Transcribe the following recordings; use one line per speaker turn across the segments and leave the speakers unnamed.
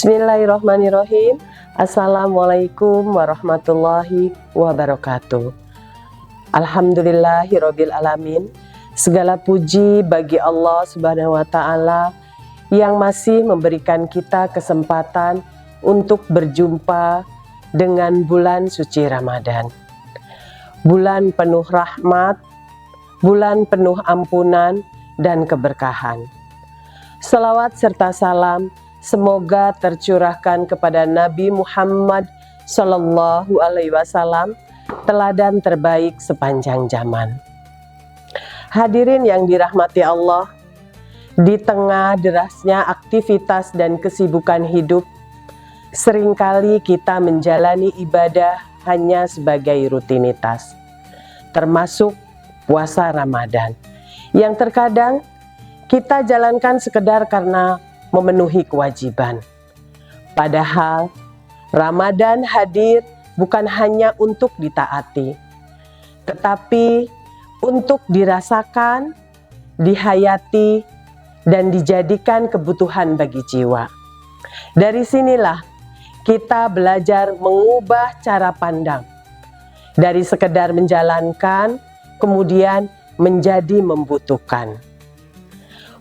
Bismillahirrahmanirrahim. Assalamualaikum warahmatullahi wabarakatuh. Alhamdulillahirabbil alamin. Segala puji bagi Allah Subhanahu wa taala yang masih memberikan kita kesempatan untuk berjumpa dengan bulan suci Ramadan. Bulan penuh rahmat, bulan penuh ampunan dan keberkahan. Selawat serta salam semoga tercurahkan kepada Nabi Muhammad Sallallahu Alaihi Wasallam, teladan terbaik sepanjang zaman. Hadirin yang dirahmati Allah, di tengah derasnya aktivitas dan kesibukan hidup, seringkali kita menjalani ibadah hanya sebagai rutinitas, termasuk puasa Ramadan, yang terkadang kita jalankan sekedar karena memenuhi kewajiban. Padahal Ramadan hadir bukan hanya untuk ditaati, tetapi untuk dirasakan, dihayati, dan dijadikan kebutuhan bagi jiwa. Dari sinilah kita belajar mengubah cara pandang, dari sekedar menjalankan, kemudian menjadi membutuhkan.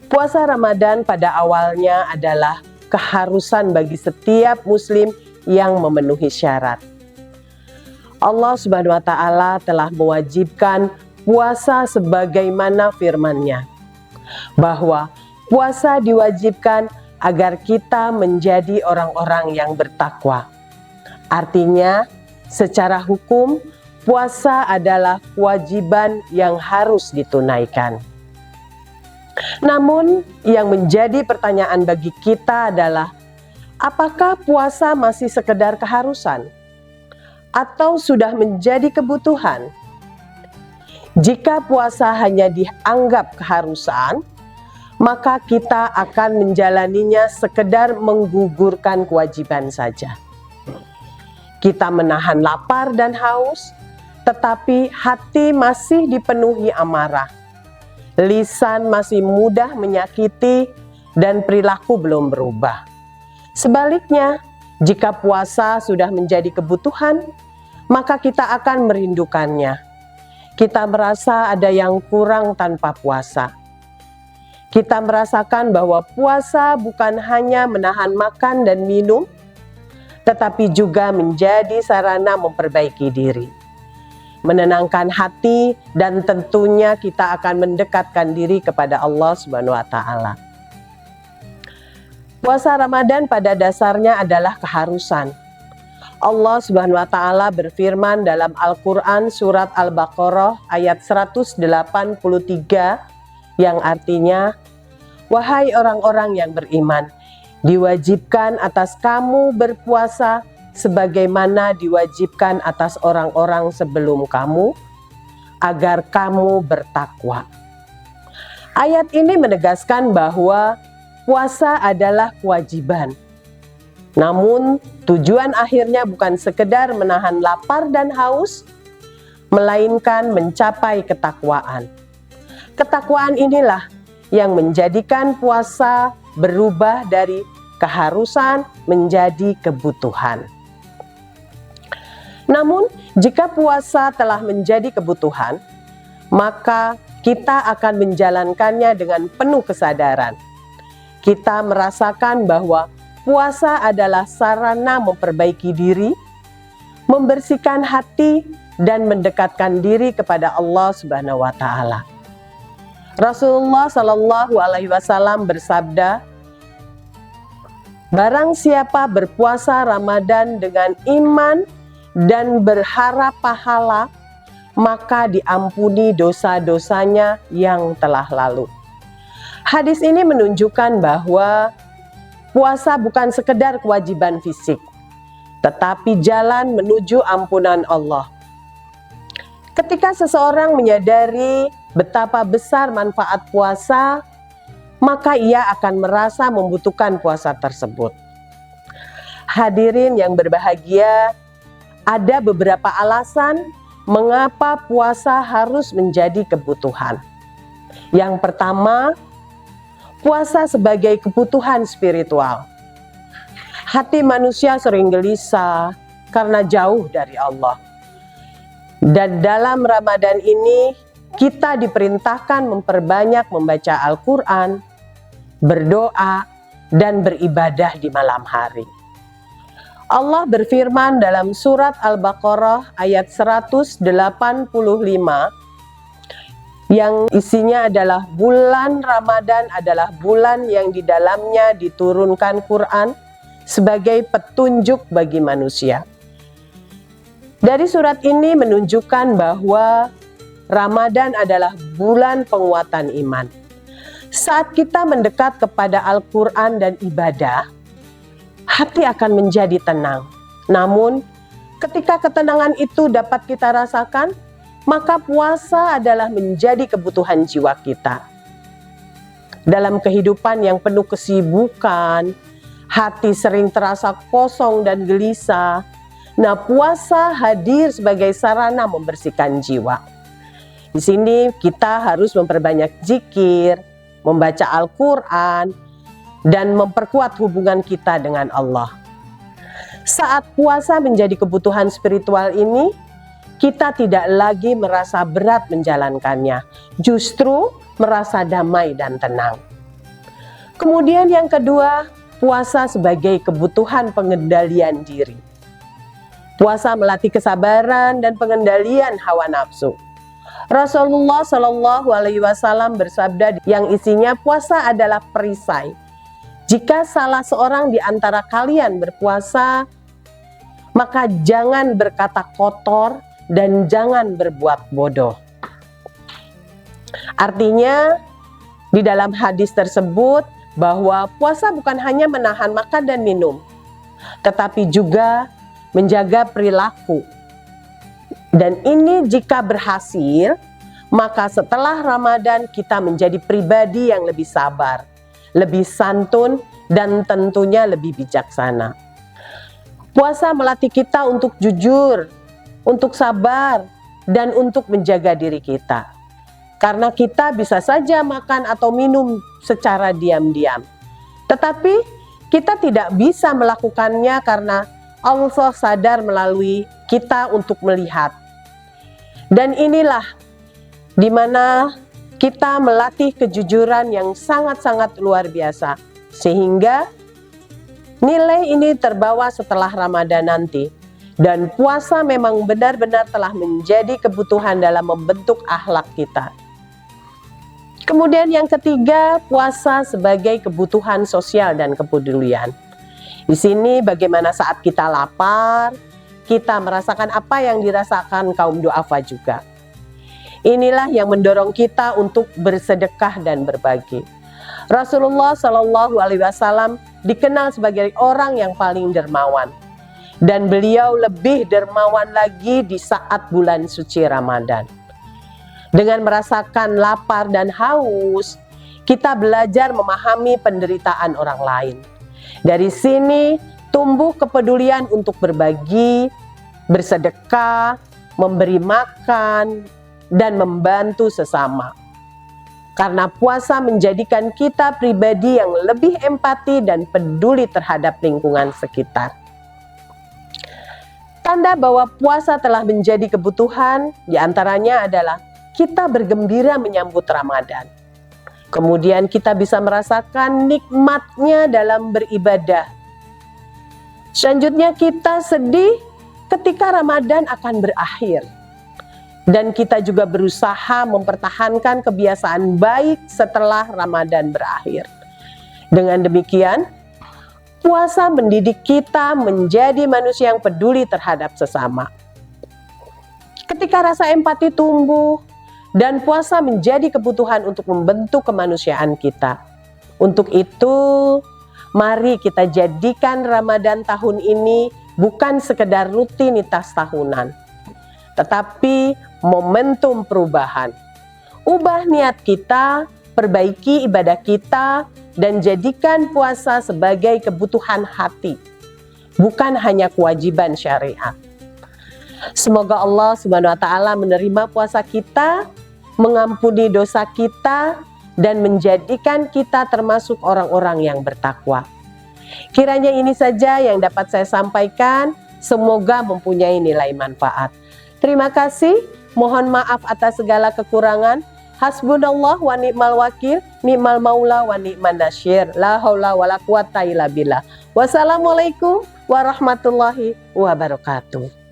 Puasa Ramadan pada awalnya adalah keharusan bagi setiap muslim yang memenuhi syarat. Allah Subhanahu wa taala telah mewajibkan puasa sebagaimana firman-Nya, bahwa puasa diwajibkan agar kita menjadi orang-orang yang bertakwa. Artinya, secara hukum, puasa adalah kewajiban yang harus ditunaikan. Namun, yang menjadi pertanyaan bagi kita adalah, apakah puasa masih sekedar keharusan atau sudah menjadi kebutuhan? Jika puasa hanya dianggap keharusan, maka kita akan menjalaninya sekedar menggugurkan kewajiban saja. Kita menahan lapar dan haus, tetapi hati masih dipenuhi amarah. Lisan masih mudah menyakiti dan perilaku belum berubah. Sebaliknya, jika puasa sudah menjadi kebutuhan, maka kita akan merindukannya. Kita merasa ada yang kurang tanpa puasa. Kita merasakan bahwa puasa bukan hanya menahan makan dan minum, tetapi juga menjadi sarana memperbaiki diri, menenangkan hati, dan tentunya kita akan mendekatkan diri kepada Allah Subhanahu wa taala. Puasa Ramadan pada dasarnya adalah keharusan. Allah Subhanahu wa taala berfirman dalam Al-Qur'an surat Al-Baqarah ayat 183 yang artinya, "Wahai orang-orang yang beriman, diwajibkan atas kamu berpuasa sebagaimana diwajibkan atas orang-orang sebelum kamu, agar kamu bertakwa." Ayat ini menegaskan bahwa puasa adalah kewajiban. Namun, tujuan akhirnya bukan sekedar menahan lapar dan haus, melainkan mencapai ketakwaan. Ketakwaan inilah yang menjadikan puasa berubah dari keharusan menjadi kebutuhan. Namun, jika puasa telah menjadi kebutuhan, maka kita akan menjalankannya dengan penuh kesadaran. Kita merasakan bahwa puasa adalah sarana memperbaiki diri, membersihkan hati, dan mendekatkan diri kepada Allah Subhanahu wa taala. Rasulullah Shallallahu Alaihi Wasallam bersabda, "Barang siapa berpuasa Ramadan dengan iman dan berharap pahala, maka diampuni dosa-dosanya yang telah lalu." Hadis ini menunjukkan bahwa puasa bukan sekedar kewajiban fisik, tetapi jalan menuju ampunan Allah. Ketika seseorang menyadari betapa besar manfaat puasa, maka ia akan merasa membutuhkan puasa tersebut. Hadirin yang berbahagia, ada beberapa alasan mengapa puasa harus menjadi kebutuhan. Yang pertama, puasa sebagai kebutuhan spiritual. Hati manusia sering gelisah karena jauh dari Allah. Dan dalam Ramadan ini kita diperintahkan memperbanyak membaca Al-Quran, berdoa, dan beribadah di malam hari. Allah berfirman dalam surat Al-Baqarah ayat 185 yang isinya adalah bulan Ramadan adalah bulan yang di dalamnya diturunkan Quran sebagai petunjuk bagi manusia. Dari surat ini menunjukkan bahwa Ramadan adalah bulan penguatan iman. Saat kita mendekat kepada Al-Quran dan ibadah, hati akan menjadi tenang. Namun, ketika ketenangan itu dapat kita rasakan, maka puasa adalah menjadi kebutuhan jiwa kita. Dalam kehidupan yang penuh kesibukan, hati sering terasa kosong dan gelisah. Nah, puasa hadir sebagai sarana membersihkan jiwa. Di sini kita harus memperbanyak zikir, membaca Al-Quran, dan memperkuat hubungan kita dengan Allah. Saat puasa menjadi kebutuhan spiritual ini, kita tidak lagi merasa berat menjalankannya, justru merasa damai dan tenang. Kemudian yang kedua, puasa sebagai kebutuhan pengendalian diri. Puasa melatih kesabaran dan pengendalian hawa nafsu. Rasulullah Shallallahu Alaihi Wasallam bersabda yang isinya puasa adalah perisai. Jika salah seorang di antara kalian berpuasa, maka jangan berkata kotor dan jangan berbuat bodoh. Artinya, di dalam hadis tersebut bahwa puasa bukan hanya menahan makan dan minum, tetapi juga menjaga perilaku. Dan ini jika berhasil, maka setelah Ramadan kita menjadi pribadi yang lebih sabar, lebih santun, dan tentunya lebih bijaksana. Puasa melatih kita untuk jujur, untuk sabar, dan untuk menjaga diri kita. Karena kita bisa saja makan atau minum secara diam-diam. Tetapi kita tidak bisa melakukannya karena Allah sadar melalui kita untuk melihat. Dan inilah di mana kita melatih kejujuran yang sangat-sangat luar biasa, sehingga nilai ini terbawa setelah Ramadan nanti. Dan puasa memang benar-benar telah menjadi kebutuhan dalam membentuk akhlak kita. Kemudian yang ketiga, puasa sebagai kebutuhan sosial dan kepedulian. Di sini bagaimana saat kita lapar, kita merasakan apa yang dirasakan kaum du'afa juga. Inilah yang mendorong kita untuk bersedekah dan berbagi. Rasulullah Shallallahu Alaihi Wasallam dikenal sebagai orang yang paling dermawan, dan beliau lebih dermawan lagi di saat bulan suci Ramadan. Dengan merasakan lapar dan haus, kita belajar memahami penderitaan orang lain. Dari sini tumbuh kepedulian untuk berbagi, bersedekah, memberi makan, dan membantu sesama. Karena puasa menjadikan kita pribadi yang lebih empati dan peduli terhadap lingkungan sekitar. Tanda bahwa puasa telah menjadi kebutuhan diantaranya adalah kita bergembira menyambut Ramadan. Kemudian kita bisa merasakan nikmatnya dalam beribadah. Selanjutnya kita sedih ketika Ramadan akan berakhir. Dan kita juga berusaha mempertahankan kebiasaan baik setelah Ramadan berakhir. Dengan demikian, puasa mendidik kita menjadi manusia yang peduli terhadap sesama. Ketika rasa empati tumbuh, dan puasa menjadi kebutuhan untuk membentuk kemanusiaan kita. Untuk itu, mari kita jadikan Ramadan tahun ini bukan sekedar rutinitas tahunan, tetapi momentum perubahan. Ubah niat kita, perbaiki ibadah kita, dan jadikan puasa sebagai kebutuhan hati, bukan hanya kewajiban syariat. Semoga Allah Subhanahu wa Ta'ala menerima puasa kita, mengampuni dosa kita, dan menjadikan kita termasuk orang-orang yang bertakwa. Kiranya ini saja yang dapat saya sampaikan, semoga mempunyai nilai manfaat. Terima kasih, mohon maaf atas segala kekurangan. Hasbunallah wa ni'mal wakil, ni'mal maula wa ni'man nasyir. La haula wa la quwata illa billah. Wassalamualaikum warahmatullahi wabarakatuh.